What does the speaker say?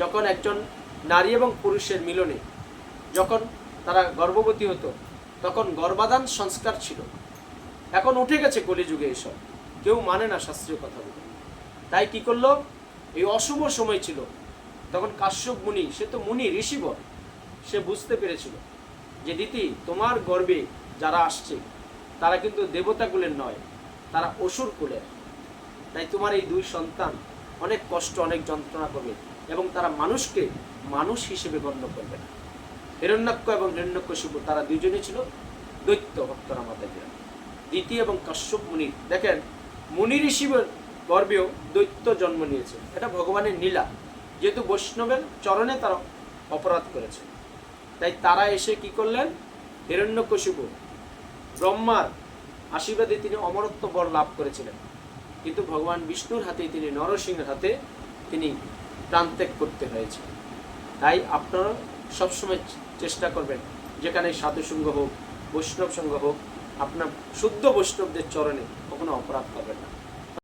যখন একজন নারী এবং পুরুষের মিলনে যখন তারা গর্ভবতী হতো তখন গর্ভাধান সংস্কার ছিল। এখন উঠে গেছে কলিযুগে এসব, কেউ মানে না শাস্ত্রীয় কথাগুলো। তাই কি করলো, এই অশুভ সময় ছিল তখন কাশ্যপ মুনি, সে তো মুনি ঋষিবর, সে বুঝতে পেরেছিল যে দিতি তোমার গর্ভে যারা আসছে তারা কিন্তু দেবতা কুলের নয়, তারা অসুর কুলের। তাই তোমার এই দুই সন্তান অনেক কষ্ট অনেক যন্ত্রণা করবে এবং তারা মানুষকে মানুষ হিসেবে গণ্য করবে না। হিরণ্যাক্ষ এবং হিরণ্যকশিপু তারা দুইজনই ছিল দৈত্য ভক্তরা মাতাজিরা। দ্বিতীয় এবং কাশ্যপ মুনির দেখেন, মুনি ঋষির গর্ভেও দৈত্য জন্ম নিয়েছে, এটা ভগবানের নীলা। যেহেতু বৈষ্ণবের চরণে তারা অপরাধ করেছে, তাই তারা এসে কি করলেন, হিরণ্যকশিপু ব্রহ্মার আশীর্বাদে তিনি অমরত্ব বর লাভ করেছিলেন, কিন্তু ভগবান বিষ্ণুর হাতে, তিনি নরসিংহের হাতে তিনি প্রাণত্যাগ করতে হয়েছে। তাই আপনারা সবসময় চেষ্টা করবেন যেখানে সাধুসঙ্গ হোক বৈষ্ণব সঙ্গ হোক, আপনার শুদ্ধ বৈষ্ণবদের চরণে কখনো অপরাধ করবেন না।